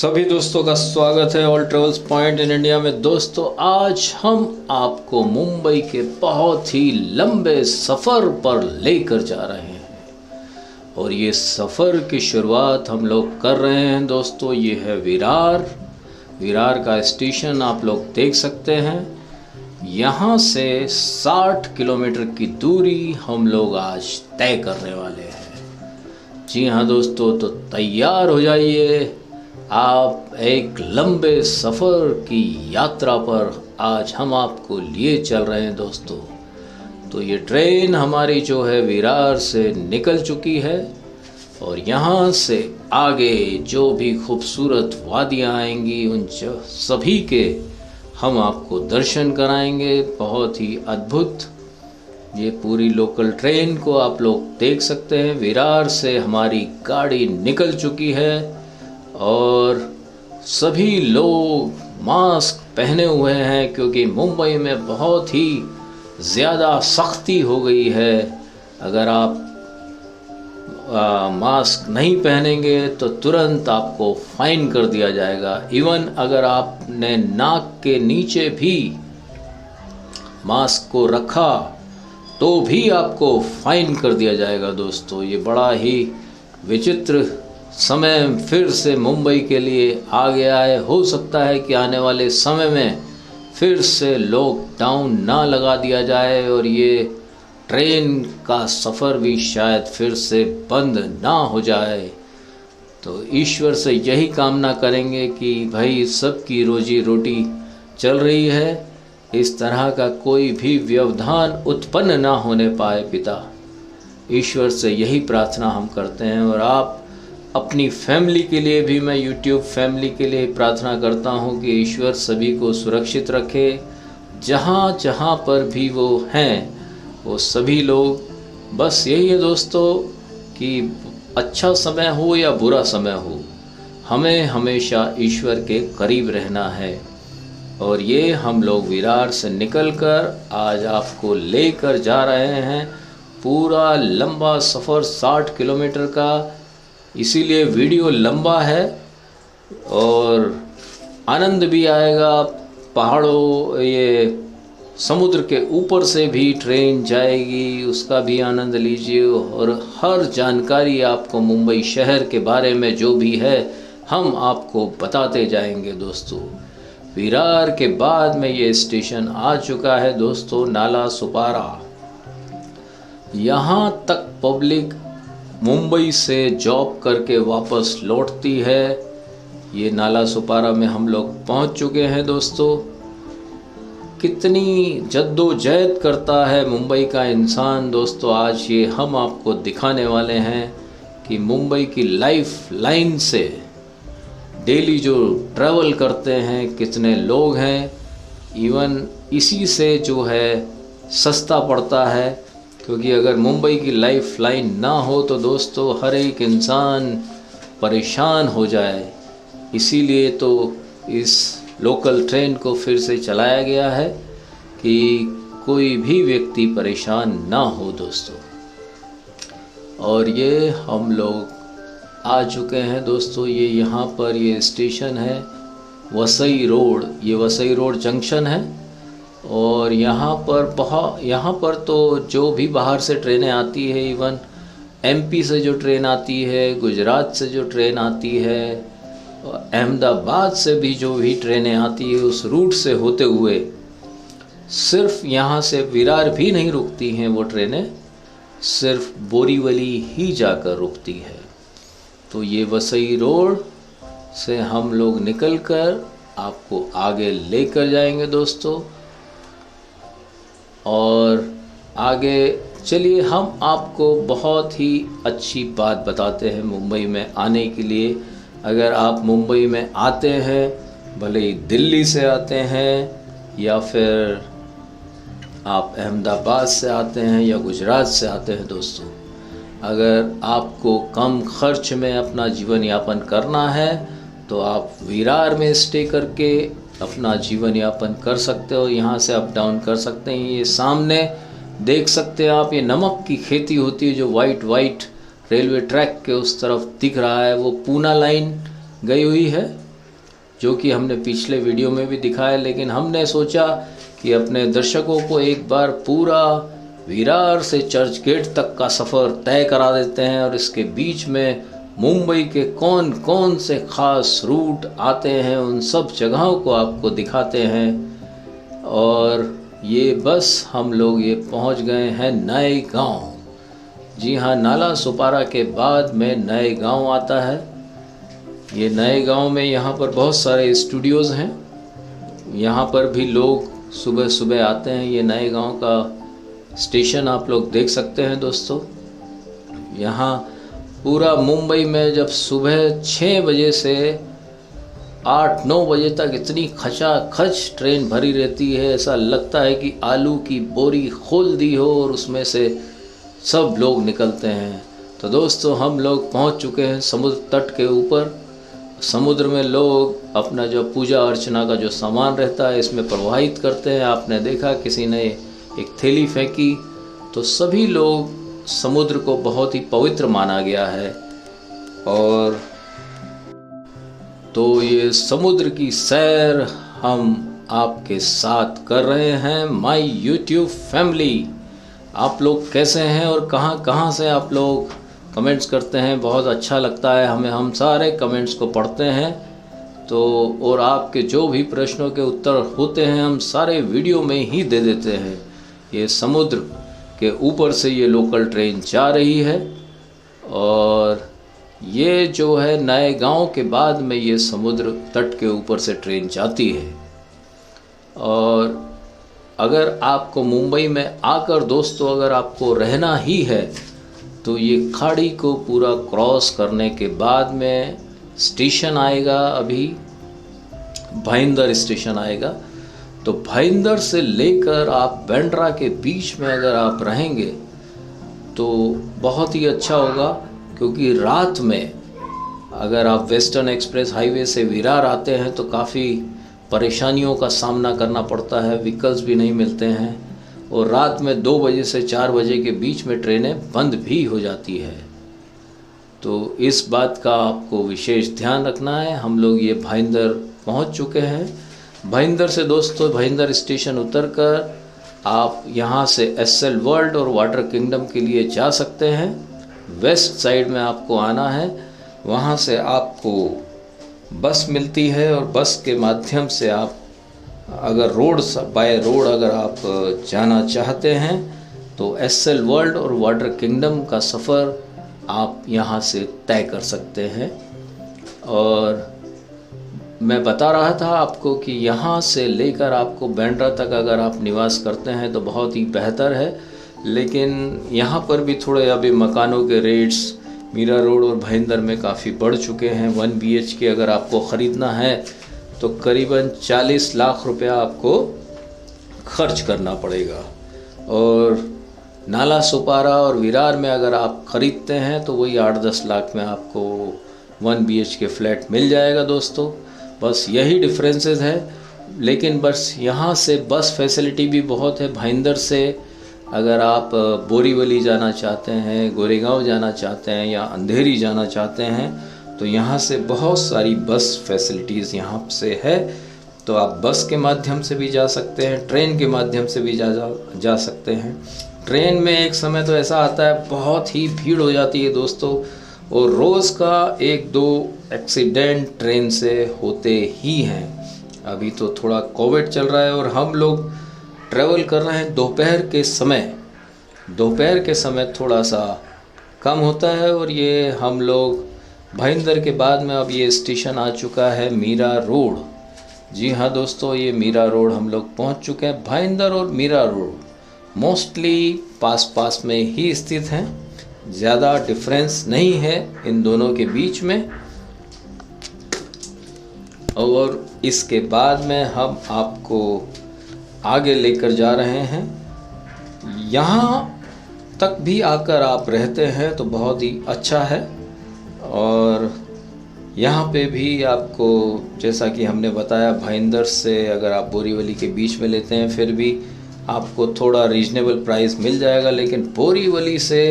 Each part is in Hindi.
सभी दोस्तों का स्वागत है all travels point in India में। दोस्तों आज हम आपको मुंबई के बहुत ही लंबे सफ़र पर लेकर जा रहे हैं और ये सफ़र की शुरुआत हम लोग कर रहे हैं। दोस्तों ये है विरार का स्टेशन आप लोग देख सकते हैं। यहाँ से 60 किलोमीटर की दूरी हम लोग आज तय करने वाले हैं। जी हाँ दोस्तों, तो तैयार हो जाइए, आप एक लंबे सफ़र की यात्रा पर आज हम आपको लिए चल रहे हैं दोस्तों। तो ये ट्रेन हमारी जो है विरार से निकल चुकी है और यहाँ से आगे जो भी खूबसूरत वादियाँ आएंगी उन सभी के हम आपको दर्शन कराएंगे। बहुत ही अद्भुत ये पूरी लोकल ट्रेन को आप लोग देख सकते हैं। विरार से हमारी गाड़ी निकल चुकी है और सभी लोग मास्क पहने हुए हैं क्योंकि मुंबई में बहुत ही ज़्यादा सख्ती हो गई है। अगर आप मास्क नहीं पहनेंगे तो तुरंत आपको फाइन कर दिया जाएगा। इवन अगर आपने नाक के नीचे भी मास्क को रखा तो भी आपको फाइन कर दिया जाएगा। दोस्तों ये बड़ा ही विचित्र समय फिर से मुंबई के लिए आ गया है। हो सकता है कि आने वाले समय में फिर से लॉकडाउन ना लगा दिया जाए और ये ट्रेन का सफ़र भी शायद फिर से बंद ना हो जाए। तो ईश्वर से यही कामना करेंगे कि भाई सबकी रोजी रोटी चल रही है, इस तरह का कोई भी व्यवधान उत्पन्न ना होने पाए। पिता ईश्वर से यही प्रार्थना हम करते हैं और आप अपनी फैमिली के लिए भी, मैं यूट्यूब फैमिली के लिए प्रार्थना करता हूं कि ईश्वर सभी को सुरक्षित रखे। जहां जहां पर भी वो हैं वो सभी लोग, बस यही है दोस्तों कि अच्छा समय हो या बुरा समय हो, हमें हमेशा ईश्वर के करीब रहना है। और ये हम लोग विरार से निकलकर आज आपको लेकर जा रहे हैं पूरा लंबा सफ़र 60 किलोमीटर का। इसीलिए वीडियो लंबा है और आनंद भी आएगा। पहाड़ों, ये समुद्र के ऊपर से भी ट्रेन जाएगी, उसका भी आनंद लीजिए और हर जानकारी आपको मुंबई शहर के बारे में जो भी है हम आपको बताते जाएंगे। दोस्तों विरार के बाद में ये स्टेशन आ चुका है दोस्तों, नाला सुपारा। यहाँ तक पब्लिक मुंबई से जॉब करके वापस लौटती है। ये नाला सुपारा में हम लोग पहुंच चुके हैं। दोस्तों कितनी जद्दोजहद करता है मुंबई का इंसान। दोस्तों आज ये हम आपको दिखाने वाले हैं कि मुंबई की लाइफ लाइन से डेली जो ट्रैवल करते हैं कितने लोग हैं। इवन इसी से जो है सस्ता पड़ता है, क्योंकि अगर मुंबई की लाइफ लाइन ना हो तो दोस्तों हर एक इंसान परेशान हो जाए। इसीलिए तो इस लोकल ट्रेन को फिर से चलाया गया है कि कोई भी व्यक्ति परेशान ना हो दोस्तों। और ये हम लोग आ चुके हैं दोस्तों। ये यहाँ पर ये स्टेशन है वसई रोड, ये वसई रोड जंक्शन है। और यहाँ पर तो जो भी बाहर से ट्रेनें आती है, इवन एमपी से जो ट्रेन आती है, गुजरात से जो ट्रेन आती है, अहमदाबाद से भी जो भी ट्रेनें आती है, उस रूट से होते हुए सिर्फ यहाँ से विरार भी नहीं रुकती हैं वो ट्रेनें, सिर्फ बोरीवली ही जाकर रुकती है। तो ये वसई रोड से हम लोग निकलकर आपको आगे लेकर जाएंगे दोस्तों। और आगे चलिए हम आपको बहुत ही अच्छी बात बताते हैं मुंबई में आने के लिए। अगर आप मुंबई में आते हैं, भले ही दिल्ली से आते हैं या फिर आप अहमदाबाद से आते हैं या गुजरात से आते हैं दोस्तों, अगर आपको कम खर्च में अपना जीवन यापन करना है तो आप विरार में स्टे करके अपना जीवन यापन कर सकते हो। यहाँ से अप डाउन कर सकते हैं। ये सामने देख सकते हैं आप, ये नमक की खेती होती है जो वाइट रेलवे ट्रैक के उस तरफ दिख रहा है, वो पूना लाइन गई हुई है जो कि हमने पिछले वीडियो में भी दिखाया, लेकिन हमने सोचा कि अपने दर्शकों को एक बार पूरा विरार से चर्च गेट तक का सफ़र तय करा देते हैं और इसके बीच में मुंबई के कौन कौन से ख़ास रूट आते हैं उन सब जगहों को आपको दिखाते हैं। और ये बस हम लोग ये पहुंच गए हैं नए गांव। जी हाँ, नाला सुपारा के बाद में नए गांव आता है। ये नए गांव में यहाँ पर बहुत सारे स्टूडियोज़ हैं, यहाँ पर भी लोग सुबह सुबह आते हैं। ये नए गांव का स्टेशन आप लोग देख सकते हैं दोस्तों। यहाँ पूरा मुंबई में जब सुबह 6 बजे से 8-9 बजे तक इतनी खचाखच ट्रेन भरी रहती है, ऐसा लगता है कि आलू की बोरी खोल दी हो और उसमें से सब लोग निकलते हैं। तो दोस्तों हम लोग पहुंच चुके हैं समुद्र तट के ऊपर। समुद्र में लोग अपना जो पूजा अर्चना का जो सामान रहता है इसमें प्रवाहित करते हैं। आपने देखा किसी ने एक थैली फेंकी, तो सभी लोग समुद्र को बहुत ही पवित्र माना गया है। और तो ये समुद्र की सैर हम आपके साथ कर रहे हैं। माय यूट्यूब फैमिली, आप लोग कैसे हैं और कहाँ कहाँ से आप लोग कमेंट्स करते हैं, बहुत अच्छा लगता है हमें। हम सारे कमेंट्स को पढ़ते हैं तो, और आपके जो भी प्रश्नों के उत्तर होते हैं हम सारे वीडियो में ही दे देते हैं। ये समुद्र के ऊपर से ये लोकल ट्रेन जा रही है और ये जो है नए गांव के बाद में ये समुद्र तट के ऊपर से ट्रेन जाती है। और अगर आपको मुंबई में आकर दोस्तों अगर आपको रहना ही है तो ये खाड़ी को पूरा क्रॉस करने के बाद में स्टेशन आएगा, अभी भाईंदर स्टेशन आएगा। तो भाईंदर से लेकर आप बांद्रा के बीच में अगर आप रहेंगे तो बहुत ही अच्छा होगा, क्योंकि रात में अगर आप वेस्टर्न एक्सप्रेस हाईवे से विरार आते हैं तो काफ़ी परेशानियों का सामना करना पड़ता है, व्हीकल्स भी नहीं मिलते हैं और रात में 2 बजे से 4 बजे के बीच में ट्रेनें बंद भी हो जाती है। तो इस बात का आपको विशेष ध्यान रखना है। हम लोग ये भाईंदर पहुंच चुके हैं। भाईंदर से दोस्तों भाईंदर स्टेशन उतरकर आप यहाँ से एसएल वर्ल्ड और वाटर किंगडम के लिए जा सकते हैं। वेस्ट साइड में आपको आना है, वहाँ से आपको बस मिलती है और बस के माध्यम से आप अगर रोड बाय रोड अगर आप जाना चाहते हैं तो एसएल वर्ल्ड और वाटर किंगडम का सफ़र आप यहाँ से तय कर सकते हैं। और मैं बता रहा था आपको कि यहाँ से लेकर आपको बांद्रा तक अगर आप निवास करते हैं तो बहुत ही बेहतर है, लेकिन यहाँ पर भी थोड़े अभी मकानों के रेट्स मीरा रोड और भाईंदर में काफ़ी बढ़ चुके हैं। 1 BHK अगर आपको ख़रीदना है तो करीबन 40 लाख रुपया आपको खर्च करना पड़ेगा। और नाला सुपारा और विरार में अगर आप ख़रीदते हैं तो वही 8-10 लाख में आपको 1 BHK फ्लैट मिल जाएगा दोस्तों। बस यही डिफरेंसेस है, लेकिन बस यहाँ से बस फैसिलिटी भी बहुत है। भाईंदर से अगर आप बोरीवली जाना चाहते हैं, गोरेगांव जाना चाहते हैं या अंधेरी जाना चाहते हैं तो यहाँ से बहुत सारी बस फैसिलिटीज़ यहाँ से है। तो आप बस के माध्यम से भी जा सकते हैं, ट्रेन के माध्यम से भी जा सकते हैं। ट्रेन में एक समय तो ऐसा आता है बहुत ही भीड़ हो जाती है दोस्तों, और रोज़ का 1-2 एक्सीडेंट ट्रेन से होते ही हैं। अभी तो थोड़ा कोविड चल रहा है और हम लोग ट्रैवल कर रहे हैं दोपहर के समय। दोपहर के समय थोड़ा सा कम होता है। और ये हम लोग भाईंदर के बाद में अब ये स्टेशन आ चुका है मीरा रोड। जी हाँ दोस्तों, ये मीरा रोड हम लोग पहुंच चुके हैं। भाईंदर और मीरा रोड मोस्टली पास में ही स्थित हैं, ज़्यादा डिफरेंस नहीं है इन दोनों के बीच में। और इसके बाद में हम आपको आगे लेकर जा रहे हैं। यहाँ तक भी आकर आप रहते हैं तो बहुत ही अच्छा है। और यहाँ पे भी आपको जैसा कि हमने बताया भाईंदर से अगर आप बोरीवली के बीच में लेते हैं फिर भी आपको थोड़ा रीजनेबल प्राइस मिल जाएगा। लेकिन बोरीवली से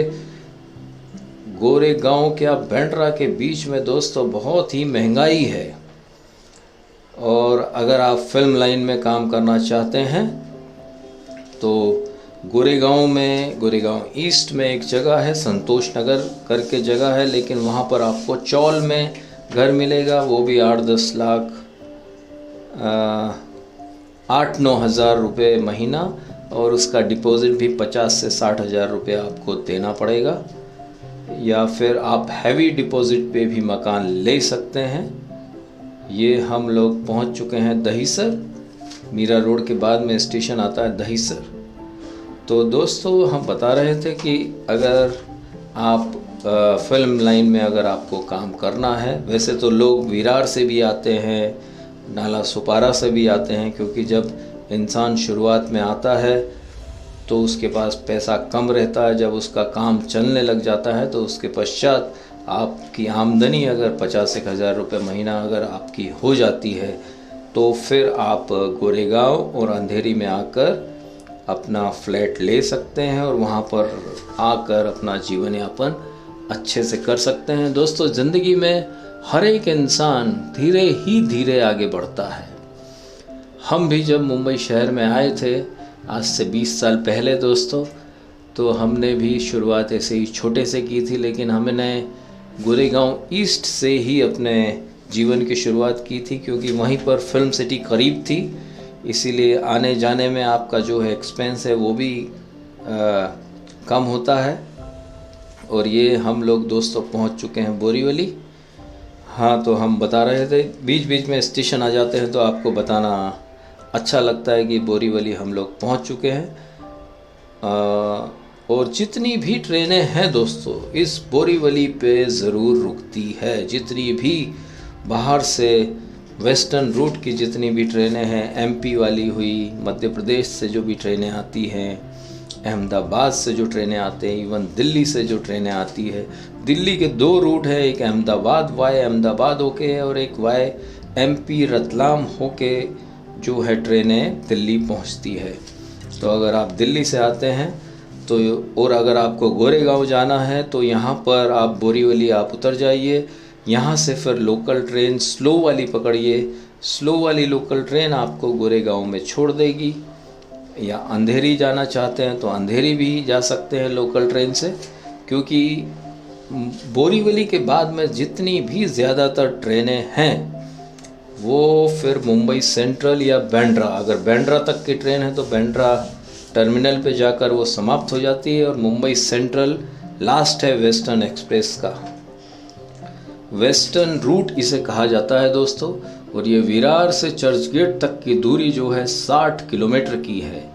गोरेगांव क्या बांद्रा के बीच में दोस्तों बहुत ही महंगाई है। और अगर आप फिल्म लाइन में काम करना चाहते हैं तो गोरेगांव ईस्ट में एक जगह है, संतोष नगर करके जगह है, लेकिन वहाँ पर आपको चौल में घर मिलेगा, वो भी 8-10 लाख 8-9 हज़ार रुपये महीना, और उसका डिपॉजिट भी 50 से 60 हज़ार रुपये आपको देना पड़ेगा। या फिर आप हैवी डिपॉजिट पे भी मकान ले सकते हैं। ये हम लोग पहुंच चुके हैं दहीसर, मीरा रोड के बाद में स्टेशन आता है दहीसर। तो दोस्तों हम बता रहे थे कि अगर आप फिल्म लाइन में अगर आपको काम करना है, वैसे तो लोग विरार से भी आते हैं, नाला सुपारा से भी आते हैं, क्योंकि जब इंसान शुरुआत में आता है तो उसके पास पैसा कम रहता है। जब उसका काम चलने लग जाता है तो उसके पश्चात आपकी आमदनी अगर 50-1 हज़ार रुपये महीना अगर आपकी हो जाती है तो फिर आप गोरेगांव और अंधेरी में आकर अपना फ्लैट ले सकते हैं और वहाँ पर आकर अपना जीवन यापन अच्छे से कर सकते हैं। दोस्तों ज़िंदगी में हर एक इंसान धीरे ही धीरे आगे बढ़ता है। हम भी जब मुंबई शहर में आए थे आज से 20 साल पहले दोस्तों, तो हमने भी शुरुआत ऐसे ही छोटे से की थी, लेकिन हमने गोरेगांव ईस्ट से ही अपने जीवन की शुरुआत की थी, क्योंकि वहीं पर फिल्म सिटी करीब थी, इसीलिए आने जाने में आपका जो है एक्सपेंस है वो भी कम होता है। और ये हम लोग दोस्तों पहुंच चुके हैं बोरीवली। हाँ, तो हम बता रहे थे बीच बीच में स्टेशन आ जाते हैं तो आपको बताना अच्छा लगता है कि बोरीवली हम लोग पहुंच चुके हैं। और जितनी भी ट्रेनें हैं दोस्तों इस बोरीवली पे ज़रूर रुकती है। जितनी भी बाहर से वेस्टर्न रूट की जितनी भी ट्रेनें हैं, एमपी वाली हुई, मध्य प्रदेश से जो भी ट्रेनें आती हैं, अहमदाबाद से जो ट्रेनें आते हैं, इवन दिल्ली से जो ट्रेनें आती है। दिल्ली के 2 रूट है, एक अहमदाबाद वाय अहमदाबाद होके और एक वाय एमपी रतलाम होके जो है ट्रेनें दिल्ली पहुंचती है। तो अगर आप दिल्ली से आते हैं तो, और अगर आपको गोरेगांव जाना है तो यहाँ पर आप बोरीवली आप उतर जाइए। यहाँ से फिर लोकल ट्रेन स्लो वाली पकड़िए। स्लो वाली लोकल ट्रेन आपको गोरेगांव में छोड़ देगी। या अंधेरी जाना चाहते हैं तो अंधेरी भी जा सकते हैं लोकल ट्रेन से, क्योंकि बोरीवली के बाद में जितनी भी ज़्यादातर ट्रेनें हैं वो फिर मुंबई सेंट्रल या बांद्रा, अगर बांद्रा तक की ट्रेन है तो बांद्रा टर्मिनल पे जाकर वो समाप्त हो जाती है, और मुंबई सेंट्रल लास्ट है वेस्टर्न एक्सप्रेस का। वेस्टर्न रूट इसे कहा जाता है दोस्तों। और ये विरार से चर्चगेट तक की दूरी जो है 60 किलोमीटर की है,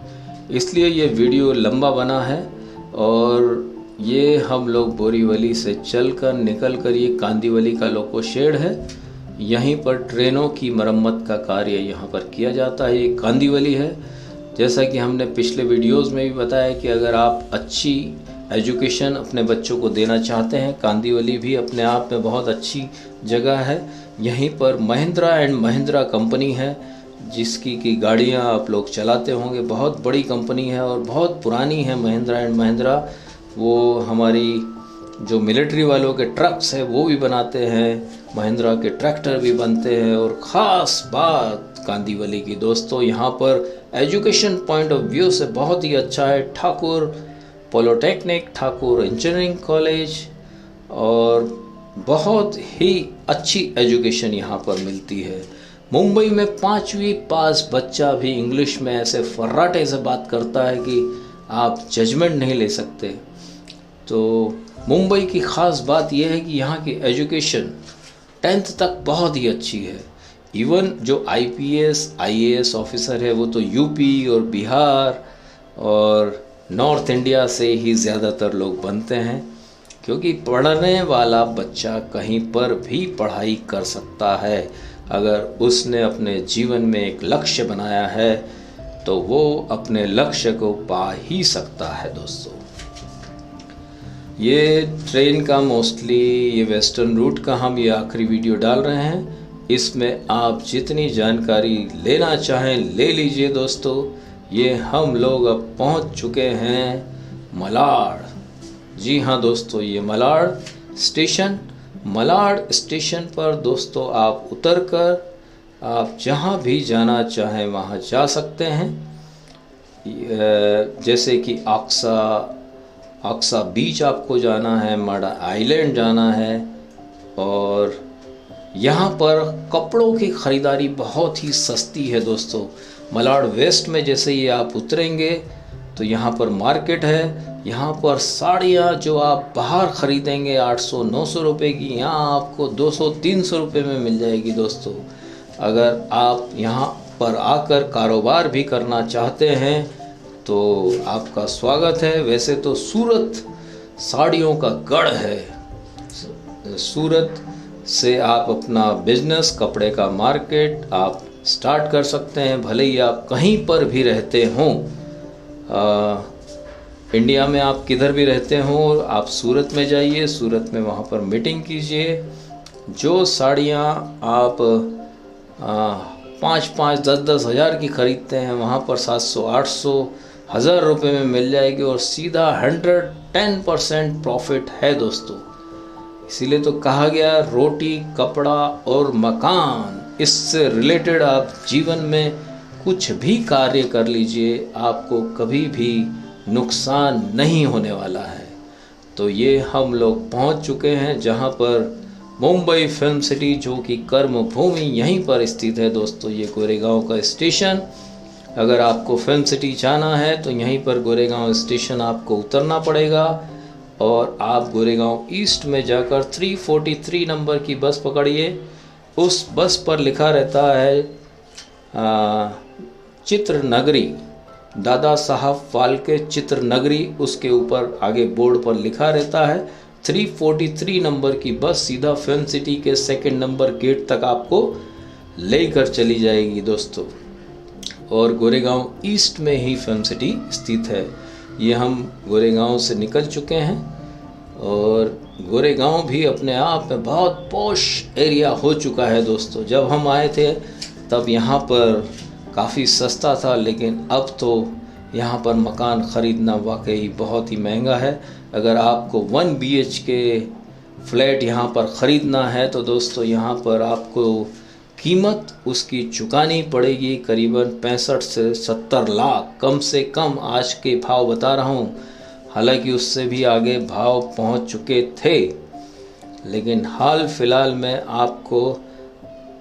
इसलिए ये वीडियो लंबा बना है। और ये हम लोग बोरीवली से चलकर निकलकर ये कांदीवली का लोको शेड है, यहीं पर ट्रेनों की मरम्मत का कार्य यहाँ पर किया जाता है। ये कांदीवली है। जैसा कि हमने पिछले वीडियोस में भी बताया कि अगर आप अच्छी एजुकेशन अपने बच्चों को देना चाहते हैं, कांदीवली भी अपने आप में बहुत अच्छी जगह है। यहीं पर महिंद्रा एंड महिंद्रा कंपनी है, जिसकी की गाड़ियाँ आप लोग चलाते होंगे। बहुत बड़ी कंपनी है और बहुत पुरानी है महिंद्रा एंड महिंद्रा। वो हमारी जो मिलिट्री वालों के ट्रक्स है वो भी बनाते हैं, महिंद्रा के ट्रैक्टर भी बनते हैं। और ख़ास बात कांदीवली की दोस्तों, यहाँ पर एजुकेशन पॉइंट ऑफ व्यू से बहुत ही अच्छा है। Thakur polytechnic, Thakur engineering college, और बहुत ही अच्छी एजुकेशन यहाँ पर मिलती है। मुंबई में 5वीं पास बच्चा भी इंग्लिश में ऐसे फर्राटे से बात करता है कि आप जजमेंट नहीं ले सकते। तो मुंबई की ख़ास बात यह है कि यहाँ की एजुकेशन 10th तक बहुत ही अच्छी है। इवन जो IPS IAS ऑफिसर है वो तो यूपी और बिहार और नॉर्थ इंडिया से ही ज़्यादातर लोग बनते हैं, क्योंकि पढ़ने वाला बच्चा कहीं पर भी पढ़ाई कर सकता है। अगर उसने अपने जीवन में एक लक्ष्य बनाया है तो वो अपने लक्ष्य को पा ही सकता है दोस्तों। ये ट्रेन का मोस्टली ये वेस्टर्न रूट का हम ये आखिरी वीडियो डाल रहे हैं। इसमें आप जितनी जानकारी लेना चाहें ले लीजिए दोस्तों। ये हम लोग अब पहुंच चुके हैं मलाड। जी हाँ दोस्तों, ये मलाड स्टेशन पर दोस्तों आप उतरकर आप जहाँ भी जाना चाहें वहाँ जा सकते हैं। जैसे कि आक्सा बीच आपको जाना है, माड़ा आइलैंड जाना है, और यहाँ पर कपड़ों की ख़रीदारी बहुत ही सस्ती है दोस्तों। मलाड वेस्ट में जैसे ही आप उतरेंगे तो यहाँ पर मार्केट है। यहाँ पर साड़ियाँ जो आप बाहर ख़रीदेंगे 800-900 रुपये की, यहाँ आपको 200-300 रुपये में मिल जाएगी दोस्तों। अगर आप यहाँ पर आकर कारोबार भी करना चाहते हैं तो आपका स्वागत है। वैसे तो सूरत साड़ियों का गढ़ है। सूरत से आप अपना बिजनेस, कपड़े का मार्केट आप स्टार्ट कर सकते हैं, भले ही आप कहीं पर भी रहते हों। इंडिया में आप किधर भी रहते हों, आप सूरत में जाइए, सूरत में वहाँ पर मीटिंग कीजिए। जो साड़ियाँ आप 5-5, 10-10 हज़ार की ख़रीदते हैं, वहाँ पर 700-800, 1000 रुपये में मिल जाएगी, और सीधा 110% प्रॉफिट है दोस्तों। इसीलिए तो कहा गया रोटी, कपड़ा और मकान, इससे रिलेटेड आप जीवन में कुछ भी कार्य कर लीजिए, आपको कभी भी नुकसान नहीं होने वाला है। तो ये हम लोग पहुंच चुके हैं जहां पर मुंबई फिल्म सिटी, जो कि कर्म भूमि यहीं पर स्थित है दोस्तों। ये गोरेगांव का स्टेशन, अगर आपको फिल्म सिटी जाना है तो यहीं पर गोरेगांव स्टेशन आपको उतरना पड़ेगा, और आप गोरेगांव ईस्ट में जाकर 343 नंबर की बस पकड़िए। उस बस पर लिखा रहता है चित्र नगरी, दादा साहब फाल्के चित्र नगरी, उसके ऊपर आगे बोर्ड पर लिखा रहता है 343 नंबर की बस सीधा फिल्म सिटी के 2nd नंबर गेट तक आपको लेकर चली जाएगी दोस्तों। और गोरेगांव ईस्ट में ही फिल्म सिटी स्थित है। ये हम गोरेगांव से निकल चुके हैं, और गोरेगांव भी अपने आप में बहुत पॉश एरिया हो चुका है दोस्तों। जब हम आए थे तब यहाँ पर काफ़ी सस्ता था, लेकिन अब तो यहाँ पर मकान ख़रीदना वाकई बहुत ही महंगा है। अगर आपको 1 BHK फ्लैट यहाँ पर ख़रीदना है तो दोस्तों यहाँ पर आपको कीमत उसकी चुकानी पड़ेगी करीबन 65 से 70 लाख, कम से कम आज के भाव बता रहा हूँ। हालांकि उससे भी आगे भाव पहुँच चुके थे, लेकिन हाल फिलहाल में आपको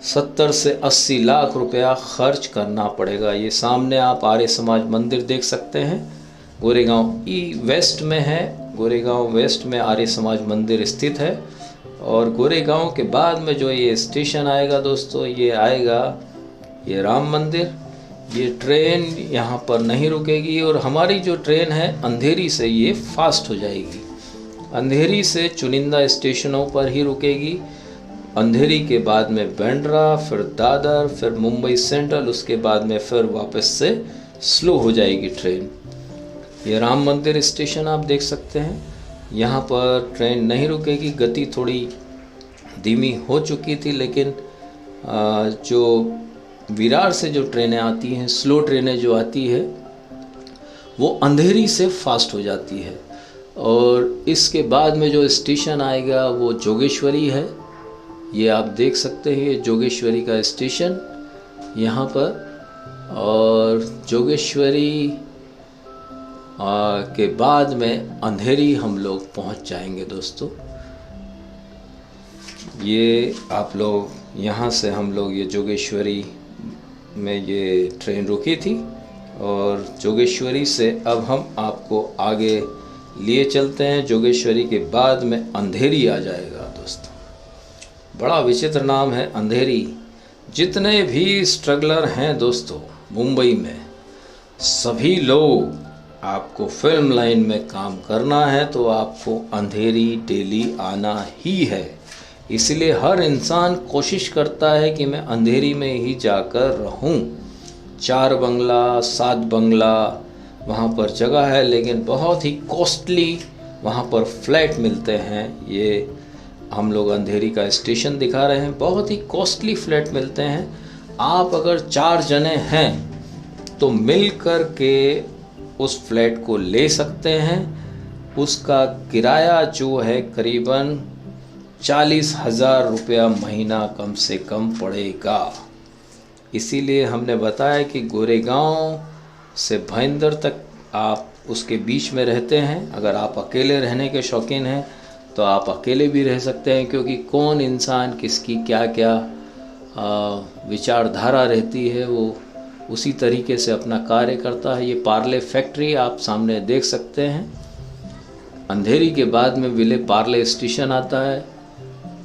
70 से 80 लाख रुपया खर्च करना पड़ेगा। ये सामने आप आर्य समाज मंदिर देख सकते हैं, गोरेगांव वेस्ट में है। गोरेगांव वेस्ट में आर्य समाज मंदिर स्थित है। और गोरेगांव के बाद में जो ये स्टेशन आएगा दोस्तों, ये आएगा ये राम मंदिर। ये ट्रेन यहाँ पर नहीं रुकेगी, और हमारी जो ट्रेन है अंधेरी से ये फास्ट हो जाएगी। अंधेरी से चुनिंदा स्टेशनों पर ही रुकेगी। अंधेरी के बाद में बांद्रा, फिर दादर, फिर मुंबई सेंट्रल, उसके बाद में फिर वापस से स्लो हो जाएगी ट्रेन। ये राम मंदिर स्टेशन आप देख सकते हैं, यहाँ पर ट्रेन नहीं रुकेगी। गति थोड़ी धीमी हो चुकी थी, लेकिन जो विरार से जो ट्रेनें आती हैं, स्लो ट्रेनें जो आती है, वो अंधेरी से फास्ट हो जाती है। और इसके बाद में जो स्टेशन आएगा वो जोगेश्वरी है। ये आप देख सकते हैं, ये जोगेश्वरी का स्टेशन यहाँ पर। और जोगेश्वरी के बाद में अंधेरी हम लोग पहुँच जाएंगे दोस्तों। ये आप लोग यहाँ से हम लोग ये जोगेश्वरी में ये ट्रेन रुकी थी, और जोगेश्वरी से अब हम आपको आगे लिए चलते हैं। जोगेश्वरी के बाद में अंधेरी आ जाएगा दोस्तों। बड़ा विचित्र नाम है अंधेरी। जितने भी स्ट्रगलर हैं दोस्तों मुंबई में, सभी लोग, आपको फिल्म लाइन में काम करना है तो आपको अंधेरी डेली आना ही है। इसलिए हर इंसान कोशिश करता है कि मैं अंधेरी में ही जाकर रहूं। 4 बंगला 7 बंगला वहाँ पर जगह है, लेकिन बहुत ही कॉस्टली वहाँ पर फ्लैट मिलते हैं। ये हम लोग अंधेरी का स्टेशन दिखा रहे हैं, बहुत ही कॉस्टली फ्लैट मिलते हैं। आप अगर 4 जने हैं तो मिल कर के उस फ्लैट को ले सकते हैं। उसका किराया जो है करीबन 40,000 रुपया महीना कम से कम पड़ेगा। इसीलिए हमने बताया कि गोरेगांव से भाईंदर तक आप उसके बीच में रहते हैं। अगर आप अकेले रहने के शौकीन हैं तो आप अकेले भी रह सकते हैं, क्योंकि कौन इंसान किसकी क्या क्या विचारधारा रहती है वो उसी तरीके से अपना कार्य करता है। ये पार्ले फैक्ट्री आप सामने देख सकते हैं। अंधेरी के बाद में विले पार्ले स्टेशन आता है।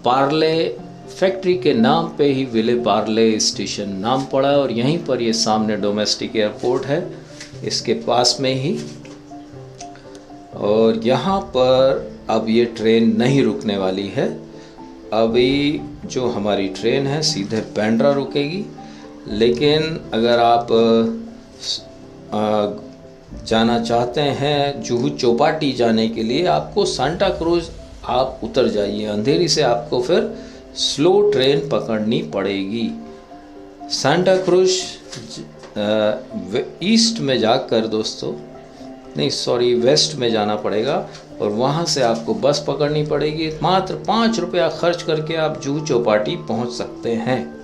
पार्ले फैक्ट्री के नाम पे ही विले पार्ले स्टेशन नाम पड़ा है, और यहीं पर ये सामने डोमेस्टिक एयरपोर्ट है इसके पास में ही। और यहाँ पर अब ये ट्रेन नहीं रुकने वाली है। अभी जो हमारी ट्रेन है सीधे बांद्रा रुकेगी, लेकिन अगर आप जाना चाहते हैं जुहू चौपाटी जाने के लिए, आपको सांता क्रूज आप उतर जाइए। अंधेरी से आपको फिर स्लो ट्रेन पकड़नी पड़ेगी। सांता क्रूज ईस्ट में जाकर दोस्तों, नहीं सॉरी, वेस्ट में जाना पड़ेगा, और वहाँ से आपको बस पकड़नी पड़ेगी। मात्र 5 रुपया खर्च करके आप जुहू चौपाटी पहुँच सकते हैं।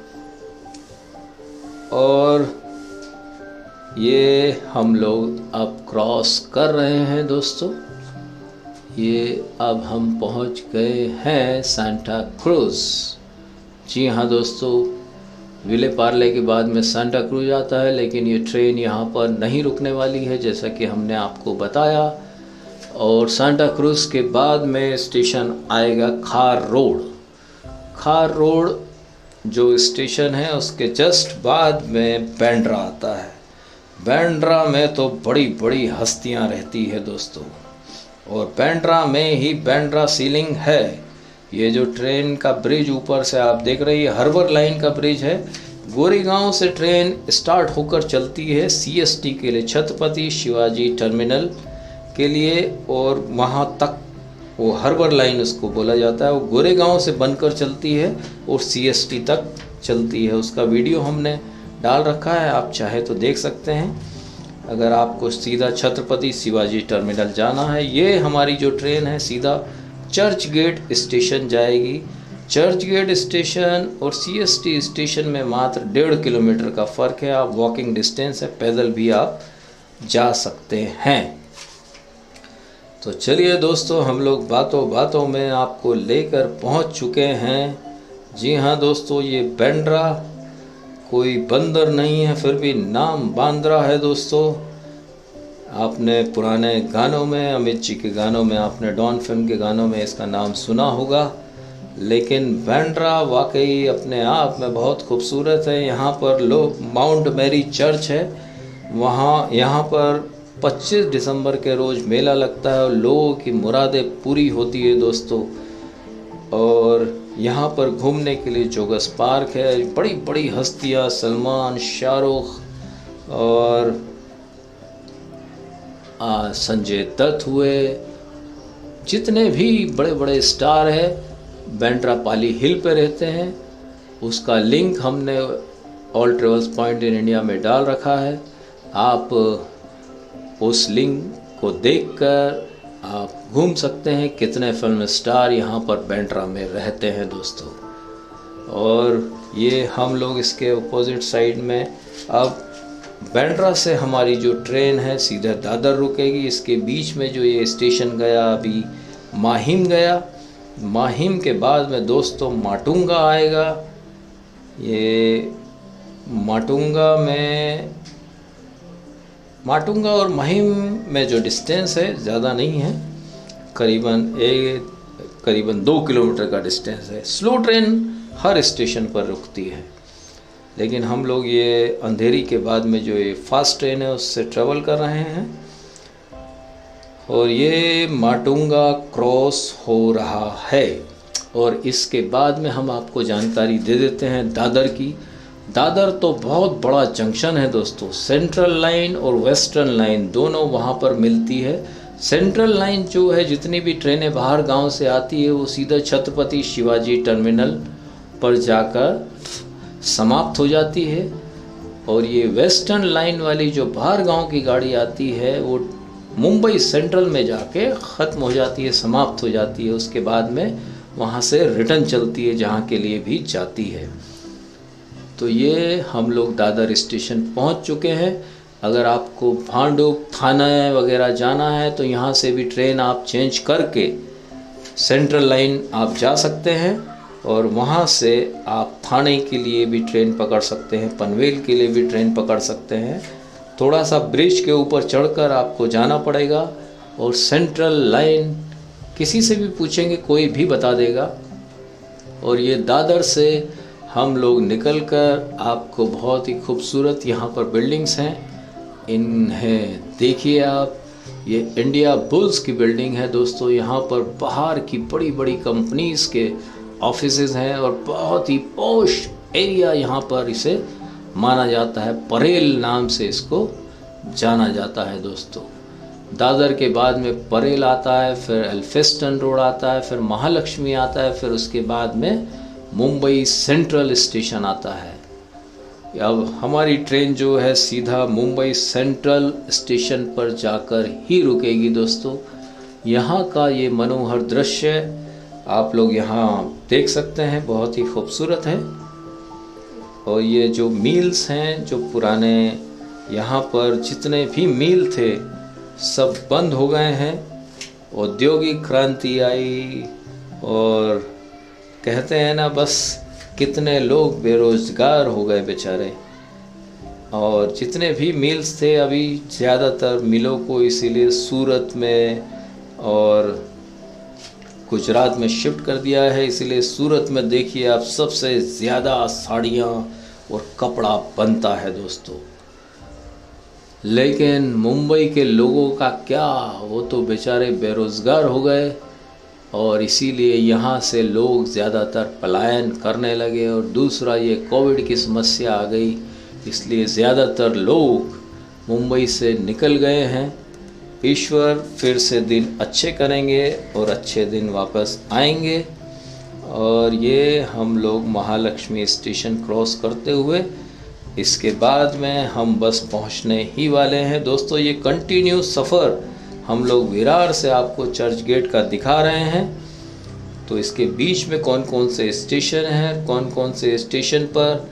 और ये हम लोग अब क्रॉस कर रहे हैं दोस्तों। ये अब हम पहुंच गए हैं सांता क्रूज। जी हाँ दोस्तों, विले पार्ले के बाद में सांता क्रूज आता है, लेकिन ये ट्रेन यहाँ पर नहीं रुकने वाली है जैसा कि हमने आपको बताया। और सांता क्रूज के बाद में स्टेशन आएगा खार रोड। खार रोड जो स्टेशन है उसके जस्ट बाद में बांद्रा आता है। बांद्रा में तो बड़ी बड़ी हस्तियां रहती है दोस्तों, और बांद्रा में ही बांद्रा सीलिंग है। ये जो ट्रेन का ब्रिज ऊपर से आप देख रही है, हार्बर लाइन का ब्रिज है। गोरेगांव से ट्रेन स्टार्ट होकर चलती है CST के लिए, छत्रपति शिवाजी टर्मिनल के लिए, और वहाँ तक वो हार्बर लाइन उसको बोला जाता है। वो गोरेगांव से बनकर चलती है और CST तक चलती है। उसका वीडियो हमने डाल रखा है, आप चाहे तो देख सकते हैं। अगर आपको सीधा छत्रपति शिवाजी टर्मिनल जाना है, ये हमारी जो ट्रेन है सीधा चर्च गेट स्टेशन जाएगी। चर्च गेट स्टेशन और CST स्टेशन में मात्र 1.5 किलोमीटर का फ़र्क है। आप वॉकिंग डिस्टेंस है, पैदल भी आप जा सकते हैं। तो चलिए दोस्तों, हम लोग बातों बातों में आपको लेकर पहुंच चुके हैं। जी हाँ दोस्तों, ये बांद्रा कोई बंदर नहीं है, फिर भी नाम बांद्रा है दोस्तों। आपने पुराने गानों में, अमित जी के गानों में, आपने डॉन फिल्म के गानों में इसका नाम सुना होगा, लेकिन बांद्रा वाकई अपने आप में बहुत खूबसूरत है। यहाँ पर लोग माउंट मैरी चर्च है, वहाँ यहाँ पर 25 दिसंबर के रोज़ मेला लगता है और लोगों की मुरादें पूरी होती है दोस्तों। और यहाँ पर घूमने के लिए जोगस पार्क है। बड़ी बड़ी हस्तियाँ, सलमान, शाहरुख और संजय दत्त हुए, जितने भी बड़े बड़े स्टार हैं बांद्रा पाली हिल पे रहते हैं। उसका लिंक हमने all travels point in India में डाल रखा है। आप उस लिंक को देखकर आप घूम सकते हैं कितने फिल्म स्टार यहाँ पर बांद्रा में रहते हैं दोस्तों। और ये हम लोग इसके अपोजिट साइड में, अब बांद्रा से हमारी जो ट्रेन है सीधा दादर रुकेगी। इसके बीच में जो ये स्टेशन गया अभी माहिम गया, माहिम के बाद में दोस्तों माटुंगा आएगा। ये माटुंगा और माहिम में जो डिस्टेंस है ज़्यादा नहीं है, करीबन 2 किलोमीटर का डिस्टेंस है। स्लो ट्रेन हर स्टेशन पर रुकती है, लेकिन हम लोग ये अंधेरी के बाद में जो ये फास्ट ट्रेन है उससे ट्रेवल कर रहे हैं। और ये माटुंगा क्रॉस हो रहा है। और इसके बाद में हम आपको जानकारी दे देते हैं दादर की। दादर तो बहुत बड़ा जंक्शन है दोस्तों। सेंट्रल लाइन और वेस्टर्न लाइन दोनों वहाँ पर मिलती है। सेंट्रल लाइन जो है, जितनी भी ट्रेनें बाहर गांव से आती है वो सीधा छत्रपति शिवाजी टर्मिनल पर जाकर समाप्त हो जाती है। और ये वेस्टर्न लाइन वाली जो बाहर गांव की गाड़ी आती है वो मुंबई सेंट्रल में जाके ख़त्म हो जाती है, समाप्त हो जाती है। उसके बाद में वहाँ से रिटर्न चलती है जहाँ के लिए भी जाती है। तो ये हम लोग दादर स्टेशन पहुंच चुके हैं। अगर आपको भांडुप थाना वगैरह जाना है तो यहाँ से भी ट्रेन आप चेंज करके सेंट्रल लाइन आप जा सकते हैं और वहाँ से आप थाने के लिए भी ट्रेन पकड़ सकते हैं, पनवेल के लिए भी ट्रेन पकड़ सकते हैं। थोड़ा सा ब्रिज के ऊपर चढ़कर आपको जाना पड़ेगा और सेंट्रल लाइन किसी से भी पूछेंगे कोई भी बता देगा। और ये दादर से हम लोग निकलकर आपको बहुत ही खूबसूरत यहाँ पर बिल्डिंग्स हैं, इन्हें देखिए आप। ये इंडिया बुल्स की बिल्डिंग है दोस्तों। यहाँ पर बाहर की बड़ी बड़ी कंपनीज़ के ऑफिसेज हैं और बहुत ही पॉश एरिया यहाँ पर इसे माना जाता है। परेल नाम से इसको जाना जाता है दोस्तों। दादर के बाद में परेल आता है, फिर एल्फिंस्टन रोड आता है, फिर महालक्ष्मी आता है, फिर उसके बाद में मुंबई सेंट्रल स्टेशन आता है। अब हमारी ट्रेन जो है सीधा मुंबई सेंट्रल स्टेशन पर जाकर ही रुकेगी दोस्तों। यहाँ का ये मनोहर दृश्य आप लोग यहाँ देख सकते हैं, बहुत ही खूबसूरत है। और ये जो मील्स हैं, जो पुराने यहाँ पर जितने भी मील थे सब बंद हो गए हैं। औद्योगिक क्रांति आई और कहते हैं ना, बस कितने लोग बेरोजगार हो गए बेचारे। और जितने भी मिल्स थे अभी ज़्यादातर मिलों को इसीलिए सूरत में और गुजरात में शिफ्ट कर दिया है। इसीलिए सूरत में देखिए आप सबसे ज़्यादा साड़ियाँ और कपड़ा बनता है दोस्तों। लेकिन मुंबई के लोगों का क्या, वो तो बेचारे बेरोज़गार हो गए और इसीलिए यहाँ से लोग ज़्यादातर पलायन करने लगे। और दूसरा ये कोविड की समस्या आ गई, इसलिए ज़्यादातर लोग मुंबई से निकल गए हैं। ईश्वर फिर से दिन अच्छे करेंगे और अच्छे दिन वापस आएंगे। और ये हम लोग महालक्ष्मी स्टेशन क्रॉस करते हुए इसके बाद में हम बस पहुंचने ही वाले हैं दोस्तों। ये कंटिन्यू सफ़र हम लोग विरार से आपको चर्च गेट का दिखा रहे हैं। तो इसके बीच में कौन कौन से स्टेशन हैं, कौन कौन से स्टेशन पर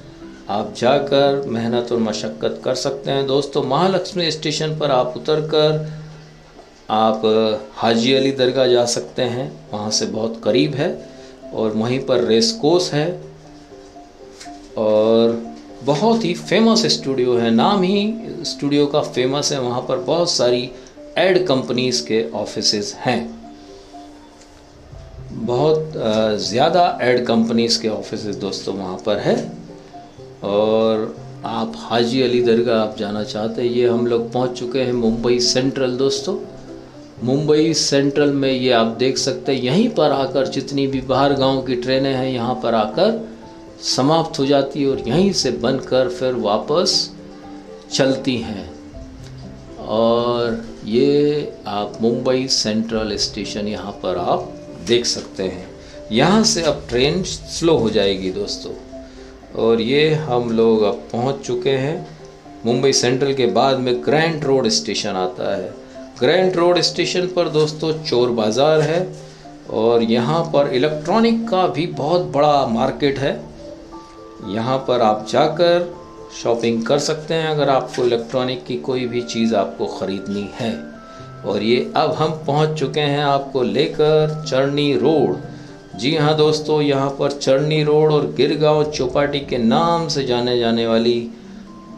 आप जाकर मेहनत और मशक्क़त कर सकते हैं दोस्तों। महालक्ष्मी स्टेशन पर आप उतरकर आप हाजी अली दरगाह जा सकते हैं, वहाँ से बहुत करीब है। और वहीं पर रेस कोर्स है और बहुत ही फेमस स्टूडियो है, नाम ही स्टूडियो का फेमस है। वहाँ पर बहुत सारी एड कंपनीज के ऑफिसेज हैं, बहुत ज़्यादा एड कंपनीज के ऑफिसेज दोस्तों वहाँ पर है। और आप हाजी अली दरगाह आप जाना चाहते हैं, ये हम लोग पहुँच चुके हैं मुंबई सेंट्रल दोस्तों। मुंबई सेंट्रल में ये आप देख सकते हैं, यहीं पर आकर जितनी भी बाहर गांव की ट्रेनें हैं यहाँ पर आकर समाप्त हो जाती है और यहीं से बनकर फिर वापस चलती हैं। और ये आप मुंबई सेंट्रल स्टेशन यहाँ पर आप देख सकते हैं। यहाँ से अब ट्रेन स्लो हो जाएगी दोस्तों। और ये हम लोग अब पहुँच चुके हैं मुंबई सेंट्रल के बाद में ग्रैंड रोड स्टेशन आता है। ग्रैंड रोड स्टेशन पर दोस्तों चोर बाज़ार है और यहाँ पर इलेक्ट्रॉनिक का भी बहुत बड़ा मार्केट है। यहाँ पर आप जाकर शॉपिंग कर सकते हैं अगर आपको इलेक्ट्रॉनिक की कोई भी चीज़ आपको ख़रीदनी है। और ये अब हम पहुँच चुके हैं आपको लेकर चरनी रोड। जी हाँ दोस्तों, यहाँ पर चरनी रोड और गिरगांव चौपाटी के नाम से जाने जाने वाली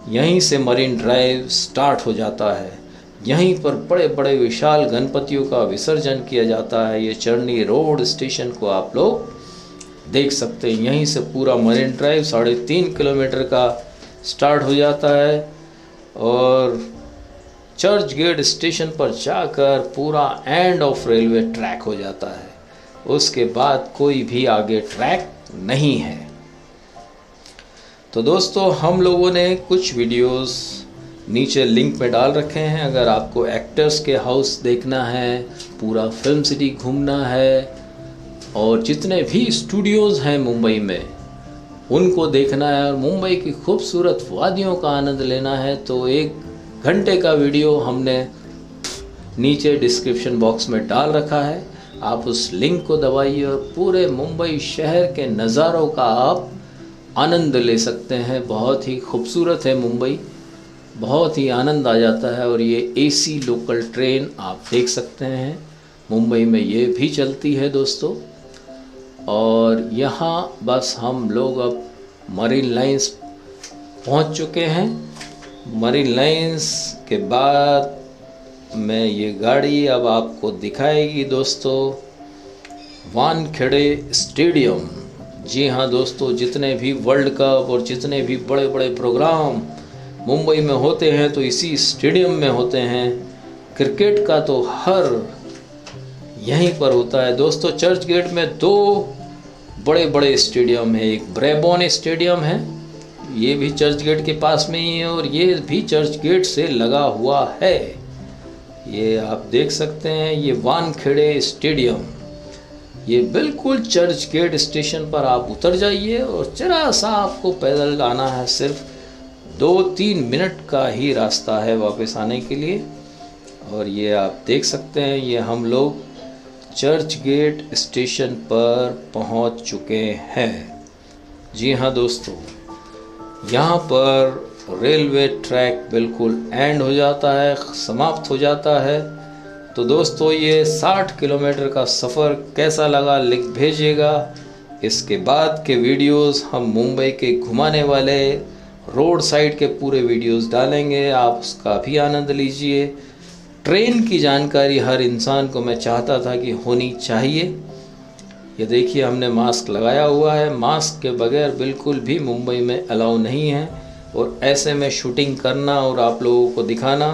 यहीं से मरीन ड्राइव स्टार्ट हो जाता है। यहीं पर बड़े बड़े विशाल गणपतियों का विसर्जन किया जाता है। ये चरनी रोड स्टेशन को आप लोग देख सकते हैं। यहीं से पूरा मरीन ड्राइव 3.5 किलोमीटर का स्टार्ट हो जाता है और चर्च गेट स्टेशन पर जाकर पूरा एंड ऑफ रेलवे ट्रैक हो जाता है। उसके बाद कोई भी आगे ट्रैक नहीं है। तो दोस्तों हम लोगों ने कुछ वीडियोस नीचे लिंक में डाल रखे हैं। अगर आपको एक्टर्स के हाउस देखना है, पूरा फिल्म सिटी घूमना है और जितने भी स्टूडियोज़ हैं मुंबई में उनको देखना है और मुंबई की खूबसूरत वादियों का आनंद लेना है, तो 1 घंटे का वीडियो हमने नीचे डिस्क्रिप्शन बॉक्स में डाल रखा है। आप उस लिंक को दबाइए और पूरे मुंबई शहर के नज़ारों का आप आनंद ले सकते हैं। बहुत ही खूबसूरत है मुंबई, बहुत ही आनंद आ जाता है। और ये एसी लोकल ट्रेन आप देख सकते हैं, मुंबई में ये भी चलती है दोस्तों। और यहाँ बस हम लोग अब मरीन लाइंस पहुँच चुके हैं। मरीन लाइंस के बाद में ये गाड़ी अब आपको दिखाएगी दोस्तों वानखेड़े स्टेडियम। जी हाँ दोस्तों, जितने भी वर्ल्ड कप और जितने भी बड़े बड़े प्रोग्राम मुंबई में होते हैं तो इसी स्टेडियम में होते हैं। क्रिकेट का तो हर यहीं पर होता है दोस्तों। चर्च गेट में 2 बड़े बड़े स्टेडियम है, एक ब्रेबॉर्न स्टेडियम है, ये भी चर्च गेट के पास में ही है, और ये भी चर्च गेट से लगा हुआ है। ये आप देख सकते हैं, ये वानखेड़े स्टेडियम, ये बिल्कुल चर्च गेट स्टेशन पर आप उतर जाइए और जरा सा आपको पैदल आना है, सिर्फ 2-3 मिनट का ही रास्ता है वापस आने के लिए। और ये आप देख सकते हैं, ये हम लोग चर्च गेट स्टेशन पर पहुंच चुके हैं। जी हाँ दोस्तों, यहाँ पर रेलवे ट्रैक बिल्कुल एंड हो जाता है, समाप्त हो जाता है। तो दोस्तों ये 60 किलोमीटर का सफ़र कैसा लगा लिख भेजिएगा। इसके बाद के वीडियोस हम मुंबई के घुमाने वाले रोड साइड के पूरे वीडियोस डालेंगे, आप उसका भी आनंद लीजिए। ट्रेन की जानकारी हर इंसान को मैं चाहता था कि होनी चाहिए। ये देखिए हमने मास्क लगाया हुआ है, मास्क के बगैर बिल्कुल भी मुंबई में अलाउ नहीं है। और ऐसे में शूटिंग करना और आप लोगों को दिखाना,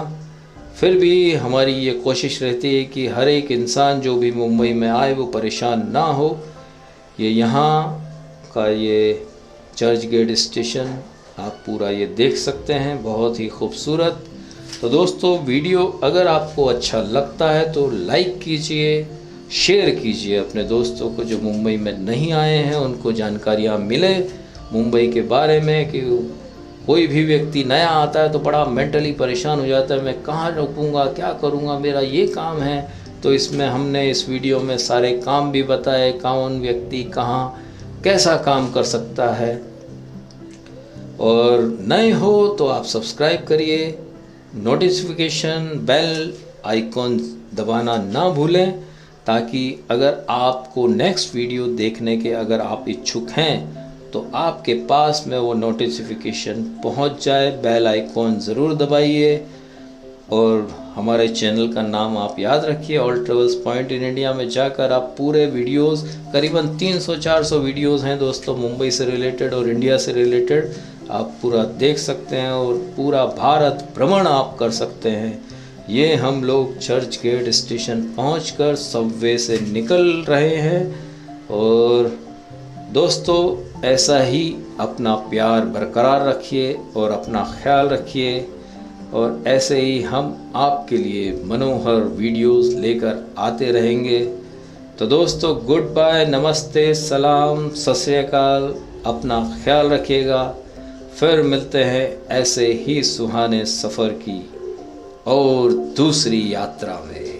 फिर भी हमारी ये कोशिश रहती है कि हर एक इंसान जो भी मुंबई में आए वो परेशान ना हो। ये यहाँ का ये चर्च गेट स्टेशन आप पूरा ये देख सकते हैं, बहुत ही खूबसूरत। तो दोस्तों वीडियो अगर आपको अच्छा लगता है तो लाइक कीजिए, शेयर कीजिए अपने दोस्तों को जो मुंबई में नहीं आए हैं, उनको जानकारियाँ मिले मुंबई के बारे में। कि कोई भी व्यक्ति नया आता है तो बड़ा मेंटली परेशान हो जाता है, मैं कहाँ रुकूंगा, क्या करूँगा, मेरा ये काम है। तो इसमें हमने इस वीडियो में सारे काम भी बताए, कौन व्यक्ति कहाँ कैसा काम कर सकता है। और नए हो तो आप सब्सक्राइब करिए, नोटिफिकेशन बेल आइकॉन दबाना ना भूलें, ताकि अगर आपको नेक्स्ट वीडियो देखने के अगर आप इच्छुक हैं तो आपके पास में वो नोटिफिकेशन पहुंच जाए। बेल आइकॉन ज़रूर दबाइए। और हमारे चैनल का नाम आप याद रखिए, all travels point in India में जाकर आप पूरे वीडियोस, करीबन 300-400 वीडियोस हैं दोस्तों मुंबई से रिलेटेड और इंडिया से रिलेटेड, आप पूरा देख सकते हैं और पूरा भारत भ्रमण आप कर सकते हैं। ये हम लोग चर्च गेट स्टेशन पहुंचकर सबवे से निकल रहे हैं। और दोस्तों ऐसा ही अपना प्यार बरकरार रखिए और अपना ख्याल रखिए, और ऐसे ही हम आपके लिए मनोहर वीडियोस लेकर आते रहेंगे। तो दोस्तों गुड बाय, नमस्ते, सलाम, सत श्री अकाल, अपना ख्याल रखिएगा। फिर मिलते हैं ऐसे ही सुहाने सफ़र की और दूसरी यात्रा में।